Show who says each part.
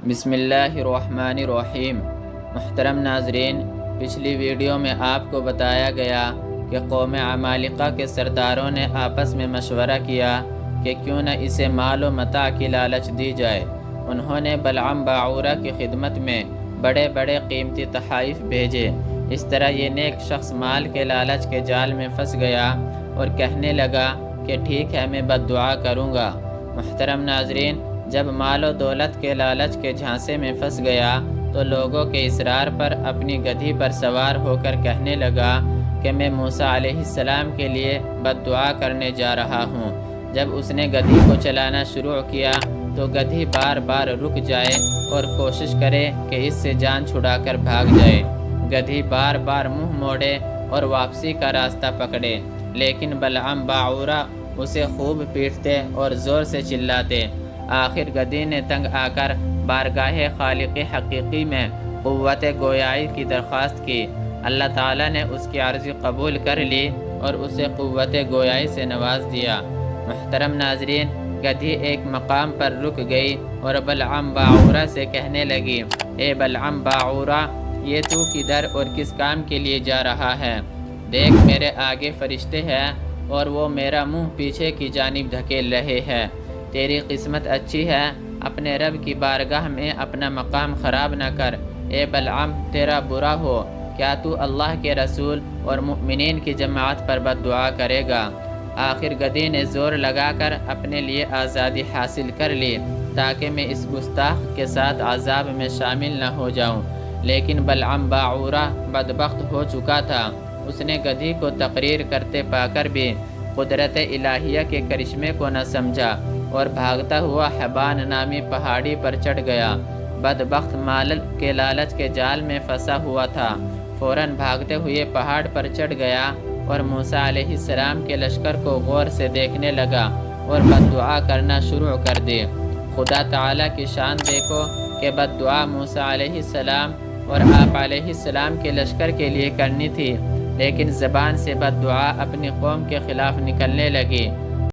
Speaker 1: بسم اللہ الرحمن الرحیم۔ محترم ناظرین، پچھلی ویڈیو میں آپ کو بتایا گیا کہ قوم عمالقہ کے سرداروں نے آپس میں مشورہ کیا کہ کیوں نہ اسے مال و متاع کی لالچ دی جائے۔ انہوں نے بلعام باعورہ کی خدمت میں بڑے بڑے قیمتی تحائف بھیجے۔ اس طرح یہ نیک شخص مال کے لالچ کے جال میں پھنس گیا اور کہنے لگا کہ ٹھیک ہے، میں بد دعا کروں گا۔ محترم ناظرین، جب مال و دولت کے لالچ کے جھانسے میں پھنس گیا تو لوگوں کے اصرار پر اپنی گدھی پر سوار ہو کر کہنے لگا کہ میں موسیٰ علیہ السلام کے لیے بد دعا کرنے جا رہا ہوں۔ جب اس نے گدھی کو چلانا شروع کیا تو گدھی بار بار رک جائے اور کوشش کرے کہ اس سے جان چھڑا کر بھاگ جائے۔ گدھی بار بار منہ موڑے اور واپسی کا راستہ پکڑے، لیکن بلعام باعورہ اسے خوب پیٹتے اور زور سے چلاتے۔ آخر گدھی نے تنگ آ کر بارگاہ خالق حقیقی میں قوت گویائی کی درخواست کی۔ اللہ تعالیٰ نے اس کی عرضی قبول کر لی اور اسے قوت گویائی سے نواز دیا۔ محترم ناظرین، گدھی ایک مقام پر رک گئی اور بلعام باعورہ سے کہنے لگی، اے بلعام باعورہ، یہ تو کدھر اور کس کام کے لیے جا رہا ہے؟ دیکھ، میرے آگے فرشتے ہیں اور وہ میرا منہ پیچھے کی جانب دھکیل رہے ہیں۔ تیری قسمت اچھی ہے، اپنے رب کی بارگاہ میں اپنا مقام خراب نہ کر۔ اے بلعام، تیرا برا ہو، کیا تو اللہ کے رسول اور مؤمنین کی جماعت پر بد دعا کرے گا؟ آخر گدھی نے زور لگا کر اپنے لیے آزادی حاصل کر لی تاکہ میں اس گستاخ کے ساتھ عذاب میں شامل نہ ہو جاؤں، لیکن بلعام باعورہ بدبخت ہو چکا تھا۔ اس نے گدھی کو تقریر کرتے پا کر بھی قدرت الہیہ کے کرشمے کو نہ سمجھا اور بھاگتا ہوا حبان نامی پہاڑی پر چڑھ گیا۔ بدبخت مال کے لالچ کے جال میں پھنسا ہوا تھا، فوراً بھاگتے ہوئے پہاڑ پر چڑھ گیا اور موسیٰ علیہ السلام کے لشکر کو غور سے دیکھنے لگا اور بد دعا کرنا شروع کر دی۔ خدا تعالیٰ کی شان دیکھو کہ بد دعا موسیٰ علیہ السلام اور آپ علیہ السلام کے لشکر کے لیے کرنی تھی، لیکن زبان سے بد دعا اپنی قوم کے خلاف نکلنے لگی۔